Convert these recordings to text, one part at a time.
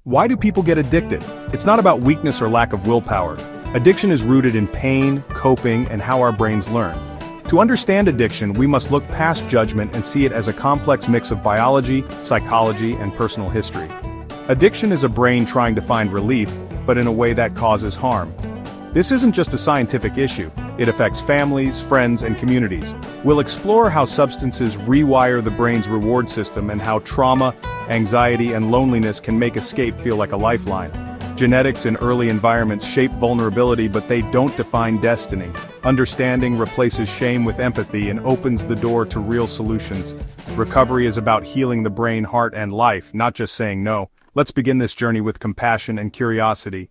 Why do people get addicted? It's not about weakness or lack of willpower. Addiction is rooted in pain, coping, and how our brains learn. To understand addiction, we must look past judgment and see it as a complex mix of biology, psychology, and personal history. Addiction is a brain trying to find relief, but in a way that causes harm. This isn't just a scientific issue, it affects families, friends, and communities. We'll explore how substances rewire the brain's reward system and how trauma, anxiety, and loneliness can make escape feel like a lifeline. Genetics in early environments shape vulnerability, but they don't define destiny. Understanding replaces shame with empathy and opens the door to real solutions. Recovery is about healing the brain, heart, and life, not just saying no. Let's begin this journey with compassion and curiosity.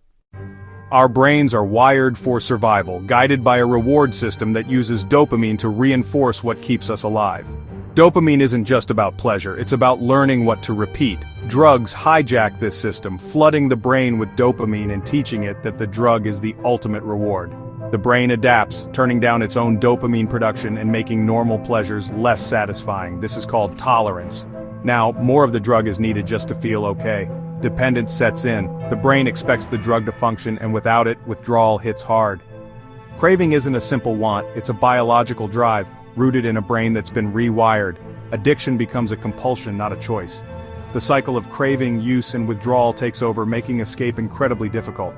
Our brains are wired for survival, guided by a reward system that uses dopamine to reinforce what keeps us alive. Dopamine isn't just about pleasure, it's about learning what to repeat. Drugs hijack this system, flooding the brain with dopamine and teaching it that the drug is the ultimate reward. The brain adapts, turning down its own dopamine production and making normal pleasures less satisfying. This is called tolerance. Now, more of the drug is needed just to feel okay. Dependence sets in, the brain expects the drug to function, and without it, withdrawal hits hard. Craving isn't a simple want, it's a biological drive, rooted in a brain that's been rewired. Addiction becomes a compulsion, not a choice. The cycle of craving, use, and withdrawal takes over, making escape incredibly difficult.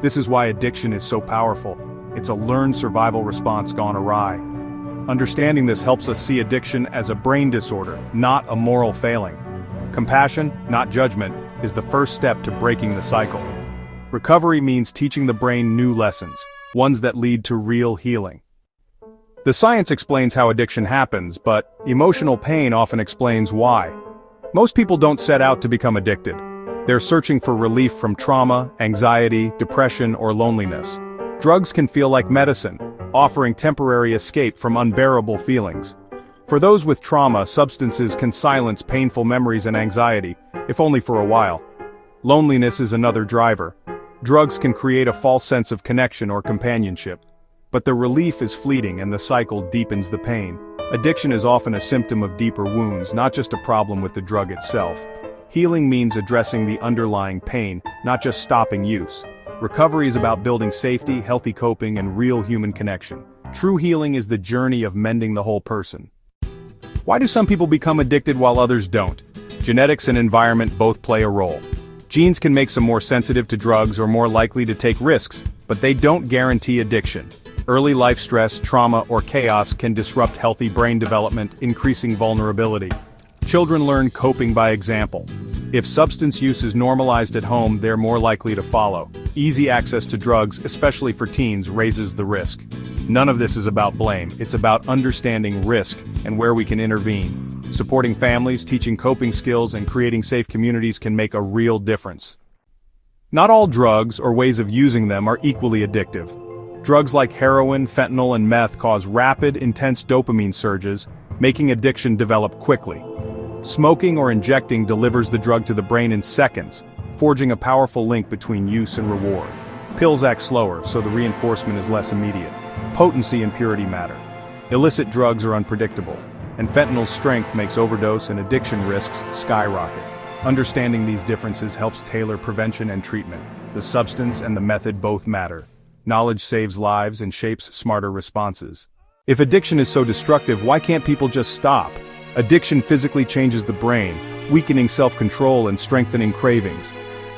This is why addiction is so powerful. It's a learned survival response gone awry. Understanding this helps us see addiction as a brain disorder, not a moral failing. Compassion, not judgment, is the first step to breaking the cycle. Recovery means teaching the brain new lessons, ones that lead to real healing. The science explains how addiction happens, but emotional pain often explains why. Most people don't set out to become addicted. They're searching for relief from trauma, anxiety, depression, or loneliness. Drugs can feel like medicine, offering temporary escape from unbearable feelings. For those with trauma, substances can silence painful memories and anxiety, if only for a while. Loneliness is another driver. Drugs can create a false sense of connection or companionship. But the relief is fleeting and the cycle deepens the pain. Addiction is often a symptom of deeper wounds, not just a problem with the drug itself. Healing means addressing the underlying pain, not just stopping use. Recovery is about building safety, healthy coping, and real human connection. True healing is the journey of mending the whole person. Why do some people become addicted while others don't? Genetics and environment both play a role. Genes can make some more sensitive to drugs or more likely to take risks, but they don't guarantee addiction. Early life stress, trauma, or chaos can disrupt healthy brain development, increasing vulnerability. Children learn coping by example. If substance use is normalized at home, they're more likely to follow. Easy access to drugs, especially for teens, raises the risk. None of this is about blame, it's about understanding risk and where we can intervene. Supporting families, teaching coping skills, and creating safe communities can make a real difference. Not all drugs or ways of using them are equally addictive. Drugs like heroin, fentanyl, and meth cause rapid, intense dopamine surges, making addiction develop quickly. Smoking or injecting delivers the drug to the brain in seconds, forging a powerful link between use and reward. Pills act slower, so the reinforcement is less immediate. Potency and purity matter. Illicit drugs are unpredictable, and fentanyl's strength makes overdose and addiction risks skyrocket. Understanding these differences helps tailor prevention and treatment. The substance and the method both matter. Knowledge saves lives and shapes smarter responses. If addiction is so destructive, why can't people just stop? Addiction physically changes the brain, weakening self-control and strengthening cravings.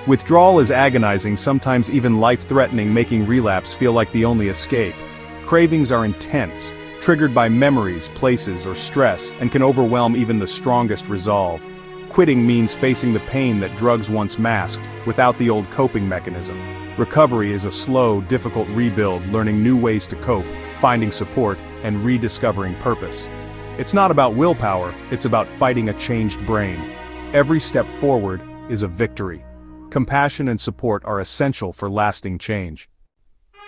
Withdrawal is agonizing, sometimes even life-threatening, making relapse feel like the only escape. Cravings are intense, triggered by memories, places, or stress, and can overwhelm even the strongest resolve. Quitting means facing the pain that drugs once masked, without the old coping mechanism. Recovery is a slow, difficult rebuild, learning new ways to cope, finding support, and rediscovering purpose. It's not about willpower, it's about fighting a changed brain. Every step forward is a victory. Compassion and support are essential for lasting change.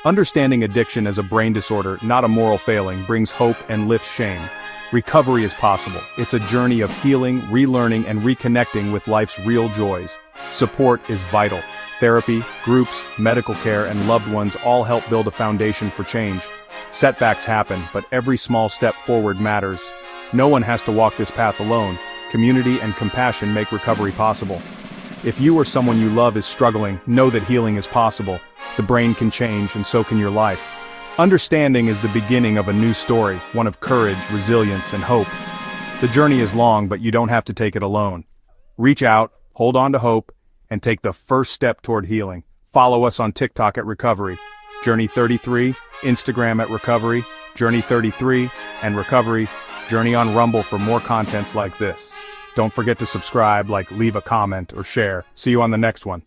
Understanding addiction as a brain disorder, not a moral failing, brings hope and lifts shame. Recovery is possible. It's a journey of healing, relearning, and reconnecting with life's real joys. Support is vital. Therapy, groups, medical care, and loved ones all help build a foundation for change. Setbacks happen, but every small step forward matters. No one has to walk this path alone. Community and compassion make recovery possible. If you or someone you love is struggling, know that healing is possible. The brain can change, and so can your life. Understanding is the beginning of a new story, one of courage, resilience, and hope. The journey is long, but you don't have to take it alone. Reach out, hold on to hope, and take the first step toward healing. Follow us on TikTok at Recovery, Journey 33, Instagram at Recovery, Journey 33, and Recovery, Journey on Rumble for more contents like this. Don't forget to subscribe, leave a comment, or share. See you on the next one.